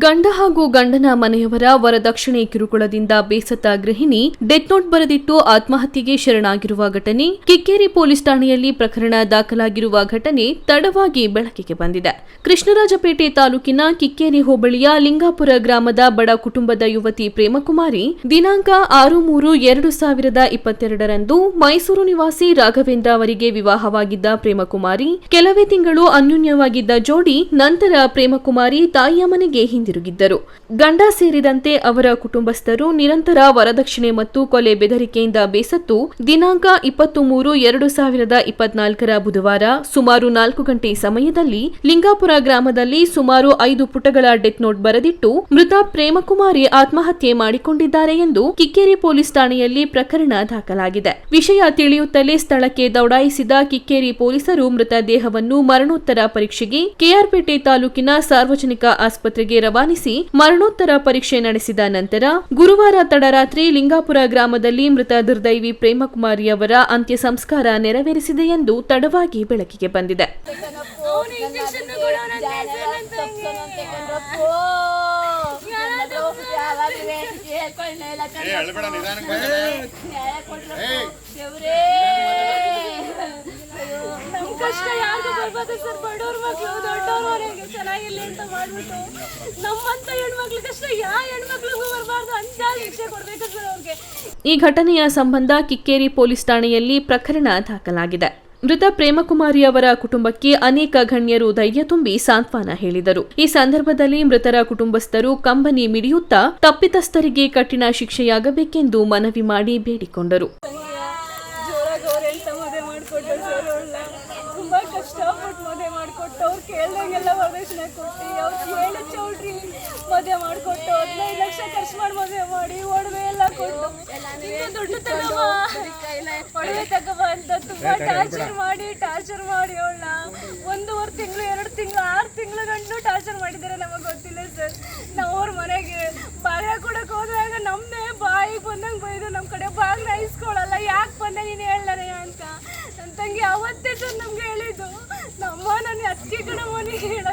ಗಂಡ ಹಾಗೂ ಗಂಡನ ಮನೆಯವರ ವರದಕ್ಷಿಣೆ ಕಿರುಕುಳದಿಂದ ಬೇಸತ್ತ ಗೃಹಿಣಿ ಡೆತ್ ನೋಟ್ ಬರೆದಿಟ್ಟು ಆತ್ಮಹತ್ಯೆಗೆ ಶರಣಾಗಿರುವ ಘಟನೆ ಕಿಕ್ಕೇರಿ ಪೊಲೀಸ್ ಠಾಣೆಯಲ್ಲಿ ಪ್ರಕರಣ ದಾಖಲಾಗಿರುವ ಘಟನೆ ತಡವಾಗಿ ಬೆಳಕಿಗೆ ಬಂದಿದೆ. ಕೃಷ್ಣರಾಜಪೇಟೆ ತಾಲೂಕಿನ ಕಿಕ್ಕೇರಿ ಹೋಬಳಿಯ ಲಿಂಗಾಪುರ ಗ್ರಾಮದ ಬಡ ಕುಟುಂಬದ ಯುವತಿ ಪ್ರೇಮಕುಮಾರಿ ದಿನಾಂಕ 6-3-2022ರಂದು ಮೈಸೂರು ನಿವಾಸಿ ರಾಘವೇಂದ್ರ ಅವರಿಗೆ ವಿವಾಹವಾಗಿದ್ದ ಪ್ರೇಮಕುಮಾರಿ ಕೆಲವೇ ತಿಂಗಳು ಅನ್ಯೋನ್ಯವಾಗಿದ್ದ ಜೋಡಿ ನಂತರ ಪ್ರೇಮಕುಮಾರಿ ತಾಯಿಯ ಮನೆಗೆ ಹಿಂದಿರುಗಿದ್ದರು. ಗಂಡ ಸೇರಿದಂತೆ ಅವರ ಕುಟುಂಬಸ್ಥರು ನಿರಂತರ ವರದಕ್ಷಿಣೆ ಮತ್ತು ಕೊಲೆ ಬೆದರಿಕೆಯಿಂದ ಬೇಸತ್ತು ದಿನಾಂಕ 23-2024ರ ಬುಧವಾರ ಸುಮಾರು 4 ಗಂಟೆ ಸಮಯದಲ್ಲಿ ಲಿಂಗಾಪುರ ಗ್ರಾಮದಲ್ಲಿ ಸುಮಾರು 5 ಪುಟಗಳ ಡೆತ್ ನೋಟ್ ಬರೆದಿಟ್ಟು ಮೃತ ಪ್ರೇಮಕುಮಾರಿ ಆತ್ಮಹತ್ಯೆ ಮಾಡಿಕೊಂಡಿದ್ದಾರೆ ಎಂದು ಕಿಕ್ಕೇರಿ ಪೊಲೀಸ್ ಠಾಣೆಯಲ್ಲಿ ಪ್ರಕರಣ ದಾಖಲಾಗಿದೆ. ವಿಷಯ ತಿಳಿಯುತ್ತಲೇ ಸ್ಥಳಕ್ಕೆ ದೌಡಾಯಿಸಿದ ಕಿಕ್ಕೇರಿ ಪೊಲೀಸರು ಮೃತ ದೇಹವನ್ನು ಮರಣೋತ್ತರ ಪರೀಕ್ಷೆಗೆ ಕೆಆರ್ಪೇಟೆ ತಾಲೂಕಿನ ಸಾರ್ವಜನಿಕ ಆಸ್ಪತ್ರೆಗೆ ರವಾನಿಸಿ ಮರಣೋತ್ತರ ಪರೀಕ್ಷೆ ನಡೆಸಿದ ನಂತರ ಗುರುವಾರ ತಡರಾತ್ರಿ ಲಿಂಗಾಪುರ ಗ್ರಾಮದಲ್ಲಿ ಮೃತ ದುರ್ದೈವಿ ಪ್ರೇಮಕುಮಾರಿಯವರ ಅಂತ್ಯ ಸಂಸ್ಕಾರ ನೆರವೇರಿಸಿದೆ ಎಂದು ತಡವಾಗಿ ಬೆಳಕಿಗೆ ಬಂದಿದೆ. ಕಷ್ಟ ಯಾರಿಗೂ ಬರ್ಬಾರ್ದು ಸರ್. ಬಡವ್ರ ಮಕ್ಳು ದೊಡ್ಡವ್ರವರೆಗೆ ಚೆನ್ನಾಗಿಲ್ಲ ಅಂತ ಮಾಡ್ಬಿಟ್ಟು ನಮ್ಮಂತ ಹೆಣ್ಮಕ್ಳು ಕಷ್ಟ ಯಾವ ಹೆಣ್ಮಕ್ಳಿಗೂ ಬರ್ಬಾರ್ದು ಅಂತ ಶಿಕ್ಷೆ ಕೊಡ್ಬೇಕು ಸರ್ ಅವ್ರಿಗೆ. ಈ ಘಟನೆಯ ಸಂಬಂಧ ಕಿಕ್ಕೇರಿ ಪೊಲೀಸ್ ಠಾಣೆಯಲ್ಲಿ ಪ್ರಕರಣ ದಾಖಲಾಗಿದೆ. ಮೃತ ಪ್ರೇಮಕುಮಾರಿ ಅವರ ಕುಟುಂಬಕ್ಕೆ ಅನೇಕ ಗಣ್ಯರು ಧೈರ್ಯ ತುಂಬಿ ಸಾಂತ್ವನ ಹೇಳಿದರು. ಈ ಸಂದರ್ಭದಲ್ಲಿ ಮೃತರ ಕುಟುಂಬಸ್ಥರು ಕಂಬನಿ ಮಿಡಿಯುತ್ತಾ ತಪ್ಪಿತಸ್ಥರಿಗೆ ಕಠಿಣ ಶಿಕ್ಷೆಯಾಗಬೇಕೆಂದು ಮನವಿ ಮಾಡಿ ಬೇಡಿಕೊಂಡರು. ತುಂಬಾ ಕಷ್ಟಪಟ್ಟು ಮದುವೆ ಮಾಡಿಕೊಟ್ಟು ಅವ್ರು ಕೇಳ್ದಂಗೆಲ್ಲ ವರದಕ್ಷಿಣೆ ಕೊಟ್ಟು ಅವ್ರು ಹೇಳಿ ಚೌಲ್ಟ್ರಿ ಮದುವೆ ಮಾಡಿಕೊಟ್ಟು 15 ಲಕ್ಷ ಖರ್ಚು ಮಾಡಿ ಮದುವೆ ಮಾಡಿ ಒಡವೆ ಎಲ್ಲ ಕೊಟ್ಟು ಇನ್ನೂ ದುಡ್ಡು ತಗವ ಒಡವೆ ತಗವ ಅಂತ ತುಂಬಾ ಟಾರ್ಚರ್ ಮಾಡಿ ಅವಳನ್ನ 1.5 ತಿಂಗಳು 2 ತಿಂಗಳು 6 ತಿಂಗಳು ಗಂಟು ಟಾರ್ಚರ್ ಮಾಡಿದ್ದಾರೆ. ನಮಗೆ ಗೊತ್ತಿಲ್ಲ ಸರ್. ನಾವು ಅವ್ರ ಮನೆಗೆ ಬಾಗಿಲ ಕೊಡಕ್ಕೆ ಹೋದಾಗ ನಮ್ಮನ್ನೇ ಬಾಯಿಗೆ ಬಂದಂಗೆ ಬೈದು ನಮ್ಮ ಕಡೆ ಬಾಗಿಲ ಇಸ್ಕೊಳ್ಳಲ್ಲ. ಯಾಕೆ ಬಂದೆ ನೀನು ಹೇಳನೆ ಅಂತ ನನ್ನ ತಂಗಿ ಅವತ್ತೇ ಸರ್ ನಮ್ಗೆ ಹೇಳಿದ್ದು. ನಮ್ಮ ನನ್ನ ಅತ್ತಿಗೆ ಕಡೆ ಮನೆಗೆ ಹೇಳೋದು